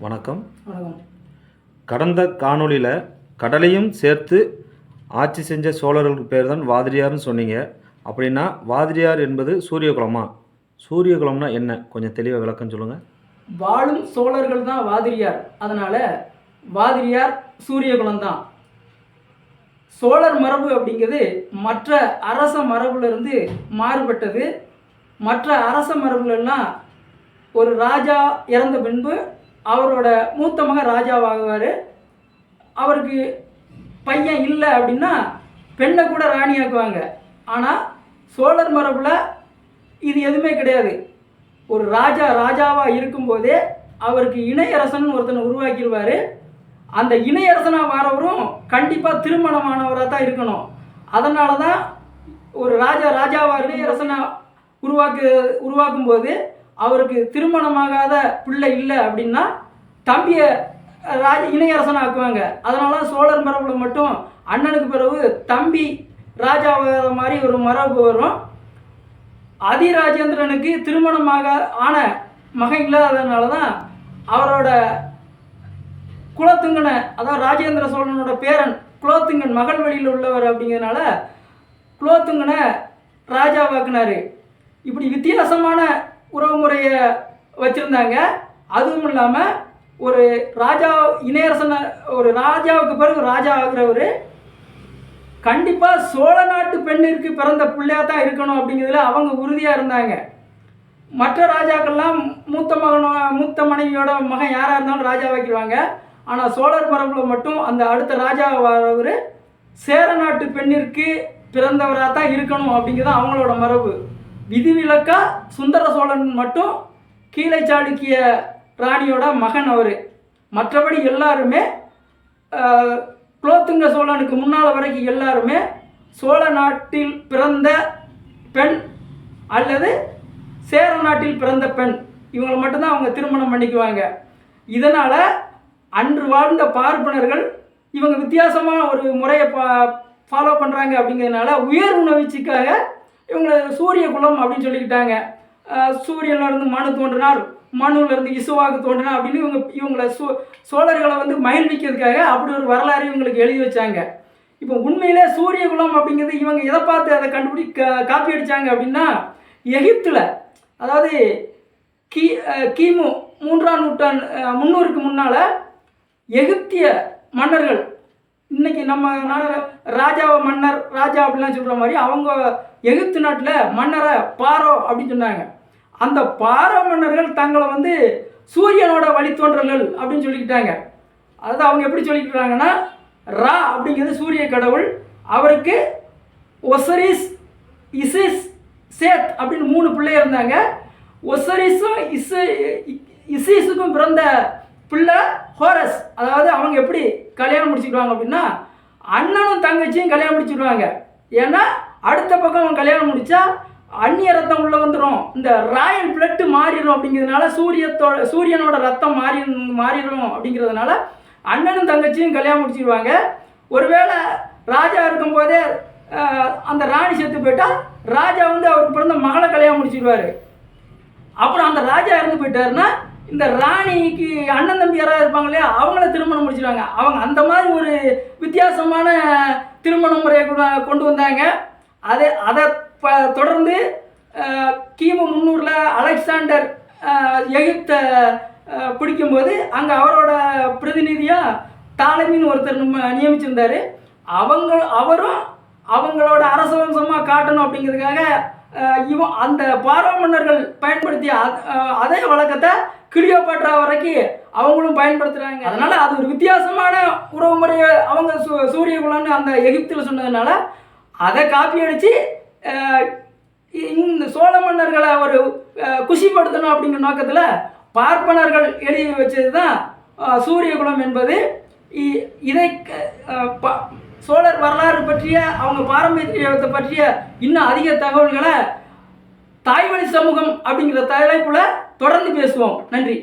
வணக்கம். வணக்கம். கடந்த காணொளியில் கடலையும் சேர்த்து ஆட்சி செஞ்ச சோழர்களுக்கு பேர் தான் வாதிரியார்னு சொன்னீங்க. அப்படின்னா வாதிரியார் என்பது சூரியகுலமா? சூரியகுலம்னா என்ன? கொஞ்சம் தெளிவாக விளக்கம் சொல்லுங்கள். வாழும் சோழர்கள் தான் வாதிரியார். அதனால் வாதிரியார் சூரியகுலம் தான். சோழர் மரபு அப்படிங்கிறது மற்ற அரச மரபுலேருந்து மாறுபட்டது. மற்ற அரச மரபுலெல்லாம் ஒரு ராஜா இறந்த பின்பு அவரோட மூத்த மகன் ராஜாவாகுவார். அவருக்கு பையன் இல்லை அப்படின்னா பெண்ணை கூட ராணியாக்குவாங்க. ஆனால் சோழர் மரபில் இது எதுவுமே கிடையாது. ஒரு ராஜாவாக இருக்கும்போதே அவருக்கு இணையரசன் ஒருத்தனை உருவாக்கிடுவார். அந்த இணையரசனாக வரவரும் கண்டிப்பாக திருமணமானவராக தான் இருக்கணும். அதனால தான் ஒரு ராஜாவாக இணையரசனை உருவாக்கும்போது அவருக்கு திருமணமாகாத பிள்ளை இல்லை அப்படின்னா தம்பியை இணையரசனை ஆக்குவாங்க. அதனால சோழர் மரபில் மட்டும் அண்ணனுக்கு பிறகு தம்பி ராஜாவாக மாதிரி ஒரு மரபு வரும். அதிராஜேந்திரனுக்கு திருமணமாக ஆன மகன் இல்லாததுனால தான் அவரோட குலோத்துங்கனை, அதாவது ராஜேந்திர சோழனோட பேரன் குலோத்துங்கன் மகள் வழியில் உள்ளவர் அப்படிங்கிறதுனால குலோத்துங்கனை ராஜாவாக்குனார். இப்படி வித்தியாசமான உறவு முறையை வச்சுருந்தாங்க. அதுவும் இல்லாமல் ஒரு இணையரசனை ஒரு ராஜாவுக்கு பிறகு ராஜா ஆகிறவர் கண்டிப்பாக சோழ நாட்டு பெண்ணிற்கு பிறந்த பிள்ளையாக தான் இருக்கணும் அப்படிங்கிறதுல அவங்க உறுதியாக இருந்தாங்க. மற்ற ராஜாக்கள்லாம் மூத்த மனைவியோட மகன் யாராக இருந்தாலும் ராஜா வைக்கிடுவாங்க. ஆனால் சோழர் மரபில் மட்டும் அந்த அடுத்த ராஜா வரவர் சேர நாட்டு பெண்ணிற்கு பிறந்தவராக தான் இருக்கணும் அப்படிங்கிறது அவங்களோட மரபு. விதிவிலக்கா சுந்தர சோழன் மட்டும் கீழை சாளுக்கிய ராணியோட மகன் அவர். மற்றபடி எல்லாருமே குலோத்துங்க சோழனுக்கு முன்னால் வரைக்கும் எல்லாருமே சோழ நாட்டில் பிறந்த பெண் அல்லது சேர நாட்டில் பிறந்த பெண், இவங்களை மட்டும்தான் அவங்க திருமணம் பண்ணிக்குவாங்க. இதனால் அன்று வாழ்ந்த பார்ப்பனர்கள் இவங்க வித்தியாசமாக ஒரு முறையை ஃபாலோ பண்ணுறாங்க அப்படிங்கிறதுனால உயர் உணர்ச்சிக்காக இவங்களை சூரிய குலம் அப்படின்னு சொல்லிக்கிட்டாங்க. சூரியன்லேருந்து மனு தோன்றினார், மனுவிலேருந்து இசுவாக்கு தோன்றினார் அப்படின்னு இவங்களை சோழர்களை மகிழ்விக்கிறதுக்காக அப்படி ஒரு வரலாறு இவங்களுக்கு எழுதி வச்சாங்க. இப்போ உண்மையிலே சூரிய குலம் அப்படிங்கிறது இவங்க எதை பார்த்து அதை காப்பி அடித்தாங்க அப்படின்னா எகிப்தில், அதாவது கிமு 3ஆம் நூற்றாண்டு 300க்கு முன்னால் எகிப்திய மன்னர்கள், இன்றைக்கி நம்ம ராஜா அப்படிலாம் சொல்கிற மாதிரி அவங்க எகிப்து நாட்டில் மன்னரை பாரோ அப்படின்னு சொன்னாங்க. அந்த பாரோ மன்னர்கள் தங்களை சூரியனோட வழித்தோன்றல்கள் அப்படின்னு சொல்லிக்கிட்டாங்க. அதாவது அவங்க எப்படி சொல்லிக்கிட்டாங்கன்னா, ரா அப்படிங்கிறது சூரிய கடவுள், அவருக்கு ஒசரிஸ், இசிஸ், சேத் அப்படின்னு 3 பிள்ளைய இருந்தாங்க. ஒசரிஸும் இசிஸுக்கும் பிறந்த பிள்ளை ஹோரஸ். அதாவது அவங்க எப்படி கல்யாணம் முடிச்சுக்கிடுவாங்க அப்படின்னா அண்ணனும் தங்கச்சியும் கல்யாணம் முடிச்சுடுவாங்க. ஏன்னா அடுத்த பக்கம் அவன் கல்யாணம் முடித்தா அந்நிய ரத்தம் உள்ளே வந்துடும், இந்த ராயல் பிளட்டு மாறிடும் அப்படிங்கிறதுனால சூரியனோட ரத்தம் மாறிடும் அப்படிங்கிறதுனால அண்ணனும் தங்கச்சியும் கல்யாணம் முடிச்சிடுவாங்க. ஒருவேளை ராஜா இருக்கும்போதே அந்த ராணி செத்து போயிட்டால் ராஜா அவருக்கு பிறந்த மகளை கல்யாணம் முடிச்சிடுவார். அப்புறம் அந்த ராஜா இறந்து போயிட்டாருன்னா இந்த ராணிக்கு அண்ணன் தம்பி யாராவது இருப்பாங்க இல்லையா, அவங்கள திருமணம் முடிச்சிடுவாங்க. அவங்க அந்த மாதிரி ஒரு வித்தியாசமான திருமண முறையை கொண்டு வந்தாங்க. அதை தொடர்ந்து கிமு 300ல் அலெக்சாண்டர் எகிப்தை பிடிக்கும்போது அங்கே அவரோட பிரதிநிதியாக தாலமின்னு ஒருத்தர் நியமிச்சிருந்தார். அவரும் அவங்களோட அரச வம்சமாக காட்டணும் அப்படிங்கிறதுக்காக அந்த பாரோ மன்னர்கள் பயன்படுத்திய அதே வழக்கத்தை கிளியோபாட்ரா வரைக்கும் அவங்களும் பயன்படுத்துகிறாங்க. அதனால் அது ஒரு வித்தியாசமான உறவு முறையை அவங்க சூரிய குலம்னு அந்த எகிப்தில் சொன்னதுனால அதை காப்பி அடித்து இந்த சோழ மன்னர்களை ஒரு குஷிப்படுத்தணும் அப்படிங்கிற நோக்கத்தில் பார்ப்பனர்கள் எழுதி வச்சது தான் சூரிய குலம் என்பது. இதை சோழர் வரலாறு பற்றிய அவங்க பாரம்பரியத்தை பற்றிய இன்னும் அதிக தகவல்களை தாய்வழி சமூகம் அப்படிங்கிற தலைப்புல தொடர்ந்து பேசுவோம். நன்றி.